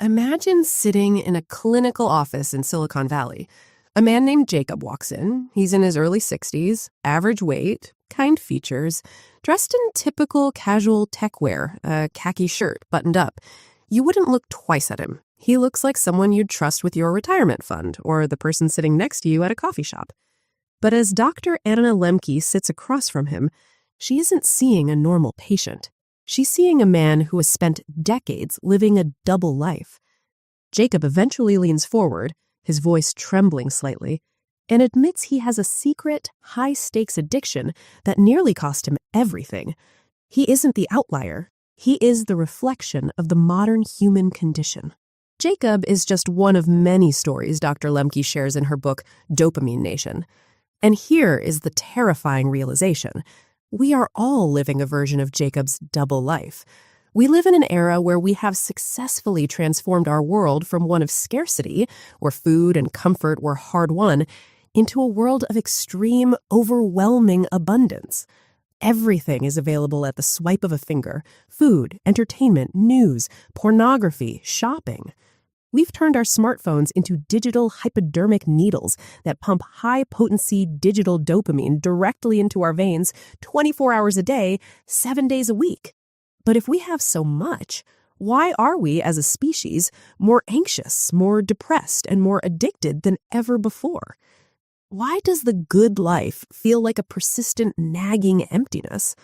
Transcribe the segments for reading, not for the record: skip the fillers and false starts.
Imagine sitting in a clinical office in Silicon Valley. A man named Jacob walks in. He's in his early 60s, average weight, kind features, dressed in typical casual tech wear, a khaki shirt buttoned up. You wouldn't look twice at him. He looks like someone you'd trust with your retirement fund or the person sitting next to you at a coffee shop. But as Dr. Anna Lembke sits across from him, she isn't seeing a normal patient. She's seeing a man who has spent decades living a double life. Jacob eventually leans forward, his voice trembling slightly, and admits he has a secret, high-stakes addiction that nearly cost him everything. He isn't the outlier. He is the reflection of the modern human condition. Jacob is just one of many stories Dr. Lembke shares in her book, Dopamine Nation. And here is the terrifying realization. We are all living a version of Jacob's double life. We live in an era where we have successfully transformed our world from one of scarcity, where food and comfort were hard-won, into a world of extreme, overwhelming abundance. Everything is available at the swipe of a finger: food, entertainment, news, pornography, shopping. We've turned our smartphones into digital hypodermic needles that pump high-potency digital dopamine directly into our veins 24 hours a day, 7 days a week. But if we have so much, why are we, as a species, more anxious, more depressed, and more addicted than ever before? Why does the good life feel like a persistent, nagging emptiness?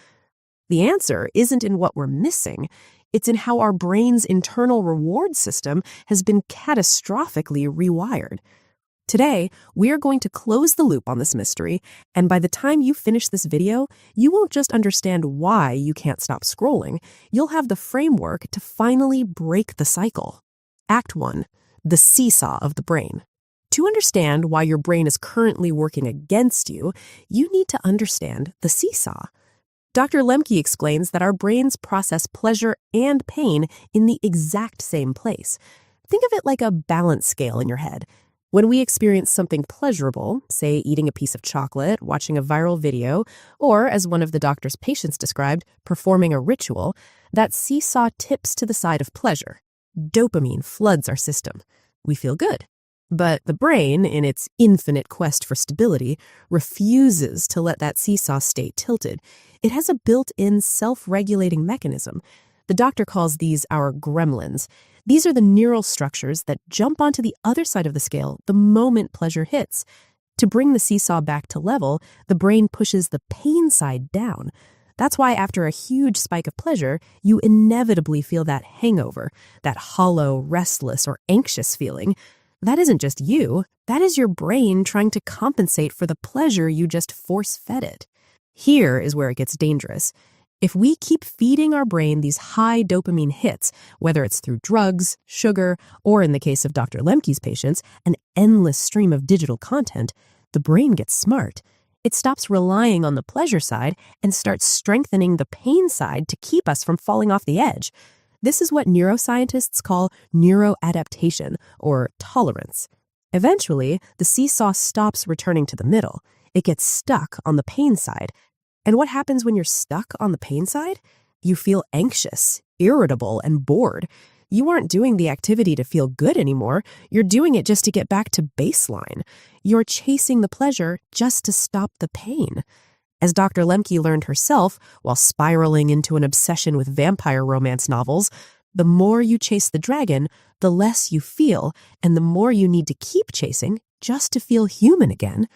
The answer isn't in what we're missing. It's in how our brain's internal reward system has been catastrophically rewired. Today, we are going to close the loop on this mystery, and by the time you finish this video, you won't just understand why you can't stop scrolling, you'll have the framework to finally break the cycle. Act 1. The seesaw of the brain. To understand why your brain is currently working against you, you need to understand the seesaw. Dr. Lembke explains that our brains process pleasure and pain in the exact same place. Think of it like a balance scale in your head. When we experience something pleasurable, say eating a piece of chocolate, watching a viral video, or, as one of the doctor's patients described, performing a ritual, that seesaw tips to the side of pleasure. Dopamine floods our system. We feel good. But the brain, in its infinite quest for stability, refuses to let that seesaw stay tilted. It has a built-in self-regulating mechanism. The doctor calls these our gremlins. These are the neural structures that jump onto the other side of the scale the moment pleasure hits. To bring the seesaw back to level, the brain pushes the pain side down. That's why after a huge spike of pleasure, you inevitably feel that hangover, that hollow, restless, or anxious feeling. That isn't just you. That is your brain trying to compensate for the pleasure you just force-fed it. Here is where it gets dangerous. If we keep feeding our brain these high dopamine hits, whether it's through drugs, sugar, or in the case of Dr. Lembke's patients, an endless stream of digital content, the brain gets smart. It stops relying on the pleasure side and starts strengthening the pain side to keep us from falling off the edge. This is what neuroscientists call neuroadaptation, or tolerance. Eventually, the seesaw stops returning to the middle. It gets stuck on the pain side. And what happens when you're stuck on the pain side? You feel anxious, irritable, and bored. You aren't doing the activity to feel good anymore. You're doing it just to get back to baseline. You're chasing the pleasure just to stop the pain. As Dr. Lembke learned herself while spiraling into an obsession with vampire romance novels, the more you chase the dragon, the less you feel, and the more you need to keep chasing just to feel human again.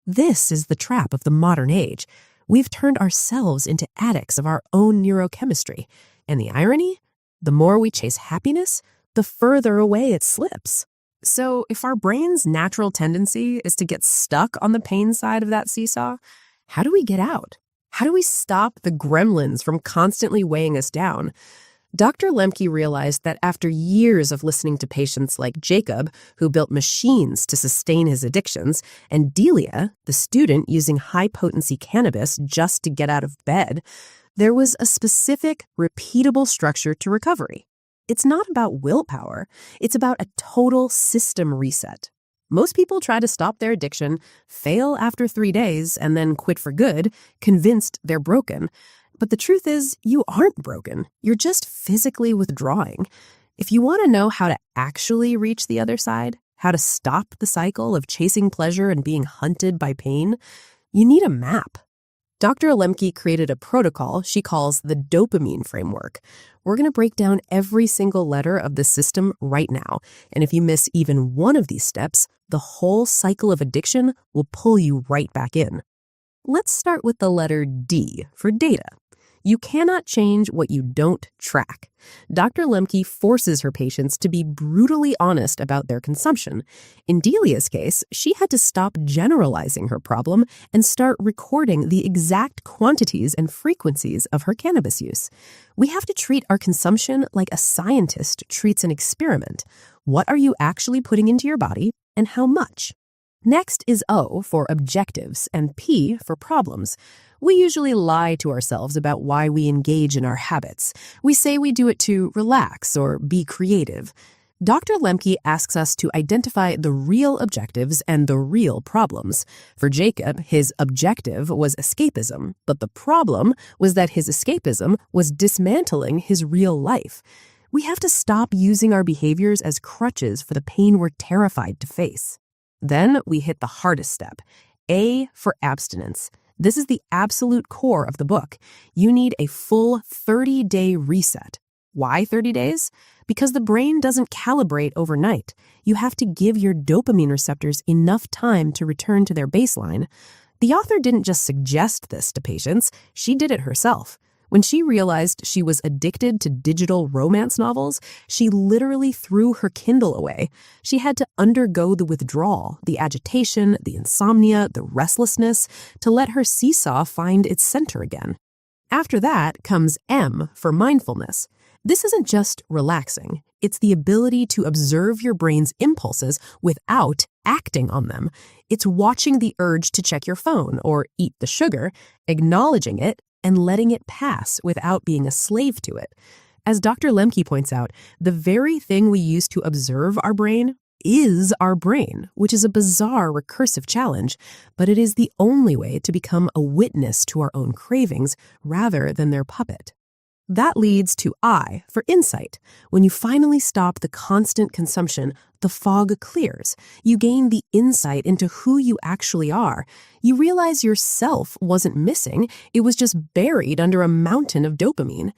This is the trap of the modern age. We've turned ourselves into addicts of our own neurochemistry. And the irony? The more we chase happiness, the further away it slips. So if our brain's natural tendency is to get stuck on the pain side of that seesaw, how do we get out? How do we stop the gremlins from constantly weighing us down? Dr. Lembke realized that after years of listening to patients like Jacob, who built machines to sustain his addictions, and Delia, the student using high-potency cannabis just to get out of bed, there was a specific, repeatable structure to recovery. It's not about willpower. It's about a total system reset. Most people try to stop their addiction, fail after 3 days, and then quit for good, convinced they're broken. But the truth is, you aren't broken. You're just physically withdrawing. If you want to know how to actually reach the other side, how to stop the cycle of chasing pleasure and being hunted by pain, you need a map. Dr. Lembke created a protocol she calls the dopamine framework. We're going to break down every single letter of the system right now. And if you miss even one of these steps, the whole cycle of addiction will pull you right back in. Let's start with the letter D for data. You cannot change what you don't track. Dr. Lembke forces her patients to be brutally honest about their consumption. In Delia's case, she had to stop generalizing her problem and start recording the exact quantities and frequencies of her cannabis use. We have to treat our consumption like a scientist treats an experiment. What are you actually putting into your body, and how much? Next is O for objectives and P for problems. We usually lie to ourselves about why we engage in our habits. We say we do it to relax or be creative. Dr. Lembke asks us to identify the real objectives and the real problems. For Jacob, his objective was escapism, but the problem was that his escapism was dismantling his real life. We have to stop using our behaviors as crutches for the pain we're terrified to face. Then we hit the hardest step, A for abstinence. This is the absolute core of the book. You need a full 30-day reset. Why 30 days? Because the brain doesn't calibrate overnight. You have to give your dopamine receptors enough time to return to their baseline. The author didn't just suggest this to patients, she did it herself. When she realized she was addicted to digital romance novels, she literally threw her Kindle away. She had to undergo the withdrawal, the agitation, the insomnia, the restlessness, to let her Seesaw find its center again. After that comes M for mindfulness. This isn't just relaxing. It's the ability to observe your brain's impulses without acting on them. It's watching the urge to check your phone or eat the sugar, acknowledging it, and letting it pass without being a slave to it. As Dr. Lembke points out, the very thing we use to observe our brain is our brain, which is a bizarre recursive challenge, but it is the only way to become a witness to our own cravings rather than their puppet. That leads to I for insight. When you finally stop the constant consumption, the fog clears. You gain the insight into who you actually are. You realize yourself wasn't missing. It was just buried under a mountain of dopamine.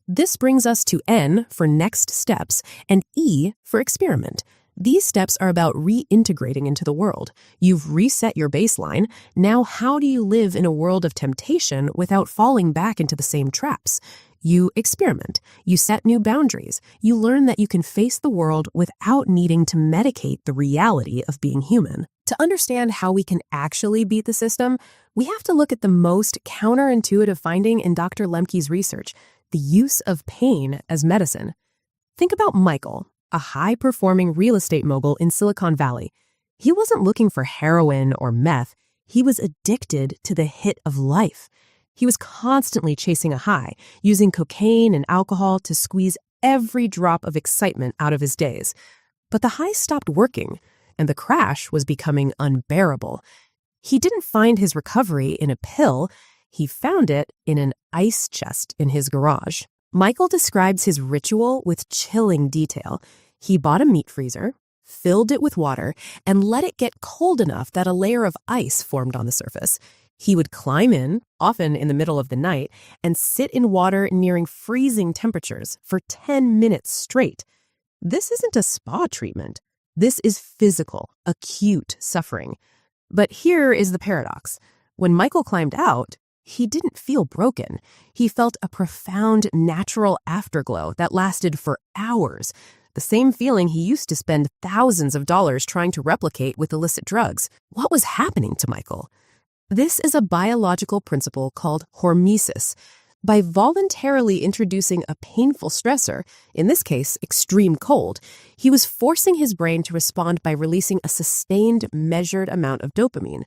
This brings us to N for next steps and E for experiment. These steps are about reintegrating into the world. You've reset your baseline. Now, how do you live in a world of temptation without falling back into the same traps? You experiment. You set new boundaries. You learn that you can face the world without needing to medicate the reality of being human. To understand how we can actually beat the system, we have to look at the most counterintuitive finding in Dr. Lembke's research, the use of pain as medicine. Think about Michael, a high-performing real estate mogul in Silicon Valley. He wasn't looking for heroin or meth. He was addicted to the hit of life. He was constantly chasing a high, using cocaine and alcohol to squeeze every drop of excitement out of his days. But the high stopped working, and the crash was becoming unbearable. He didn't find his recovery in a pill. He found it in an ice chest in his garage. Michael describes his ritual with chilling detail. He bought a meat freezer, filled it with water, and let it get cold enough that a layer of ice formed on the surface. He would climb in, often in the middle of the night, and sit in water nearing freezing temperatures for 10 minutes straight. This isn't a spa treatment. This is physical, acute suffering. But here is the paradox. When Michael climbed out, he didn't feel broken. He felt a profound natural afterglow that lasted for hours. The same feeling he used to spend thousands of dollars trying to replicate with illicit drugs. What was happening to Michael? This is a biological principle called hormesis. By voluntarily introducing a painful stressor, in this case, extreme cold, he was forcing his brain to respond by releasing a sustained, measured amount of dopamine.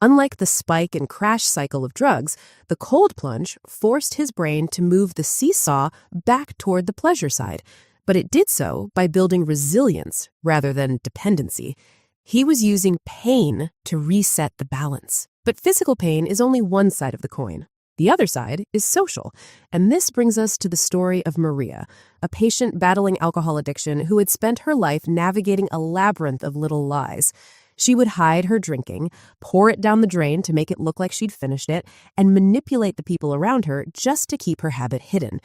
Unlike the spike and crash cycle of drugs, the cold plunge forced his brain to move the seesaw back toward the pleasure side, but it did so by building resilience rather than dependency. He was using pain to reset the balance. But physical pain is only one side of the coin. The other side is social, and this brings us to the story of Maria, a patient battling alcohol addiction who had spent her life navigating a labyrinth of little lies. She would hide her drinking, pour it down the drain to make it look like she'd finished it, and manipulate the people around her just to keep her habit hidden.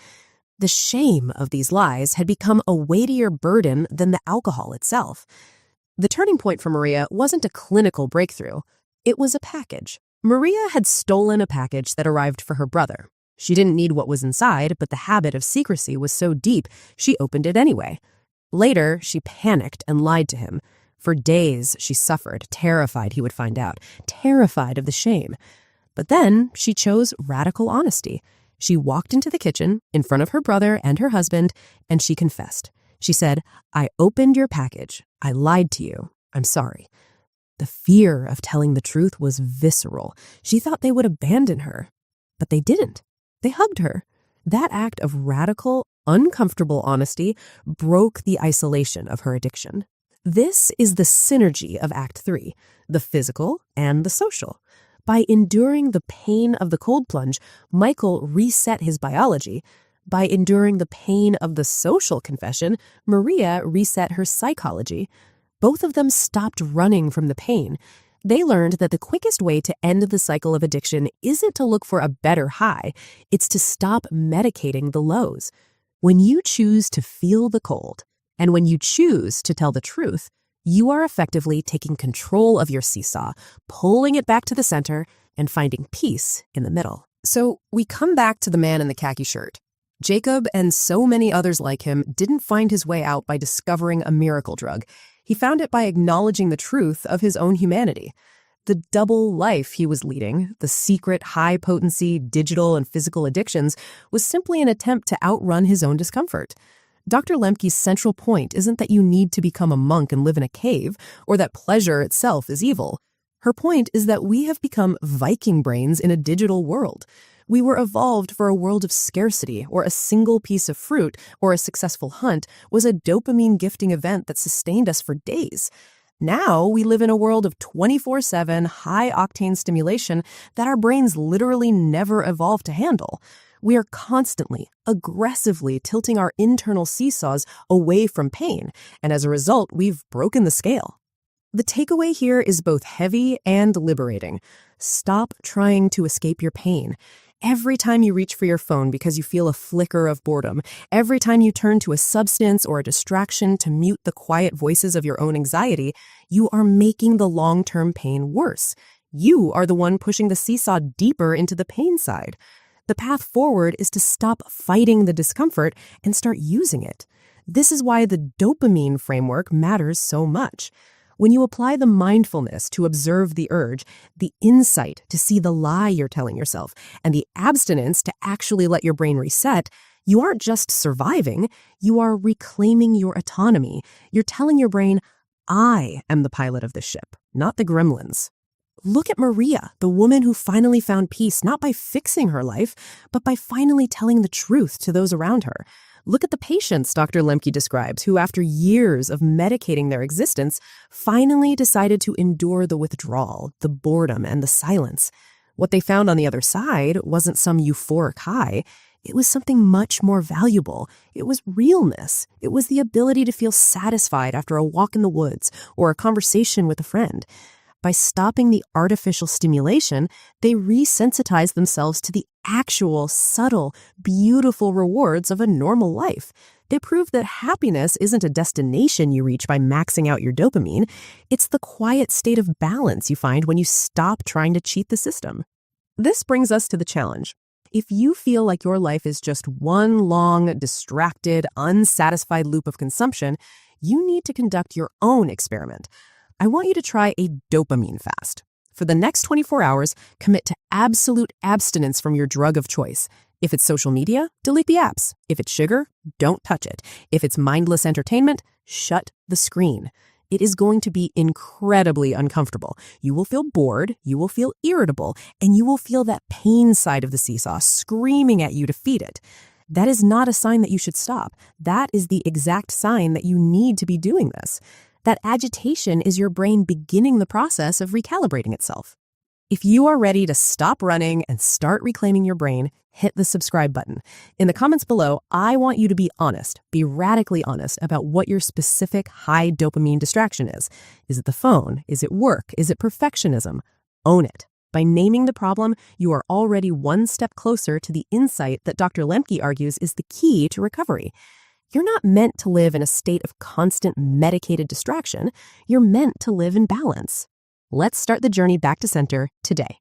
The shame of these lies had become a weightier burden than the alcohol itself. The turning point for Maria wasn't a clinical breakthrough. It was a package. Maria had stolen a package that arrived for her brother. She didn't need what was inside, but the habit of secrecy was so deep, she opened it anyway. Later, she panicked and lied to him. For days, she suffered, terrified he would find out, terrified of the shame. But then, she chose radical honesty. She walked into the kitchen, in front of her brother and her husband, and she confessed. She said, "I opened your package. I lied to you. I'm sorry." The fear of telling the truth was visceral. She thought they would abandon her. But they didn't. They hugged her. That act of radical, uncomfortable honesty broke the isolation of her addiction. This is the synergy of Act 3, the physical and the social. By enduring the pain of the cold plunge, Michael reset his biology. By enduring the pain of the social confession, Maria reset her psychology. Both of them stopped running from the pain. They learned that the quickest way to end the cycle of addiction isn't to look for a better high, it's to stop medicating the lows. When you choose to feel the cold, and when you choose to tell the truth, you are effectively taking control of your seesaw, pulling it back to the center, and finding peace in the middle. So we come back to the man in the khaki shirt. Jacob and so many others like him didn't find his way out by discovering a miracle drug. He found it by acknowledging the truth of his own humanity. The double life he was leading, the secret high-potency digital and physical addictions, was simply an attempt to outrun his own discomfort. Dr. Lembke's central point isn't that you need to become a monk and live in a cave, or that pleasure itself is evil. Her point is that we have become Viking brains in a digital world. We were evolved for a world of scarcity, or a single piece of fruit or a successful hunt was a dopamine gifting event that sustained us for days. Now we live in a world of 24/7 high-octane stimulation that our brains literally never evolved to handle. We are constantly, aggressively tilting our internal seesaws away from pain, and as a result, we've broken the scale. The takeaway here is both heavy and liberating. Stop trying to escape your pain. Every time you reach for your phone because you feel a flicker of boredom, every time you turn to a substance or a distraction to mute the quiet voices of your own anxiety, you are making the long-term pain worse. You are the one pushing the seesaw deeper into the pain side. The path forward is to stop fighting the discomfort and start using it. This is why the dopamine framework matters so much. When you apply the mindfulness to observe the urge, the insight to see the lie you're telling yourself, and the abstinence to actually let your brain reset, you aren't just surviving, you are reclaiming your autonomy. You're telling your brain, I am the pilot of this ship, not the gremlins. Look at Maria, the woman who finally found peace not by fixing her life, but by finally telling the truth to those around her. Look at the patients Dr. Lembke describes who, after years of medicating their existence, finally decided to endure the withdrawal, the boredom, and the silence. What they found on the other side wasn't some euphoric high. It was something much more valuable. It was realness. It was the ability to feel satisfied after a walk in the woods or a conversation with a friend. By stopping the artificial stimulation, they resensitized themselves to the actual, subtle, beautiful rewards of a normal life. They proved that happiness isn't a destination you reach by maxing out your dopamine. It's the quiet state of balance you find when you stop trying to cheat the system. This brings us to the challenge. If you feel like your life is just one long, distracted, unsatisfied loop of consumption, you need to conduct your own experiment. I want you to try a dopamine fast. For the next 24 hours, commit to absolute abstinence from your drug of choice. If it's social media, delete the apps. If it's sugar, don't touch it. If it's mindless entertainment, shut the screen. It is going to be incredibly uncomfortable. You will feel bored, you will feel irritable, and you will feel that pain side of the seesaw screaming at you to feed it. That is not a sign that you should stop. That is the exact sign that you need to be doing this. That agitation is your brain beginning the process of recalibrating itself. If you are ready to stop running and start reclaiming your brain, hit the subscribe button. In the comments below, I want you to be honest, be radically honest about what your specific high dopamine distraction is. Is it the phone? Is it work? Is it perfectionism? Own it. By naming the problem, you are already one step closer to the insight that Dr. Lembke argues is the key to recovery. You're not meant to live in a state of constant medicated distraction. You're meant to live in balance. Let's start the journey back to center today.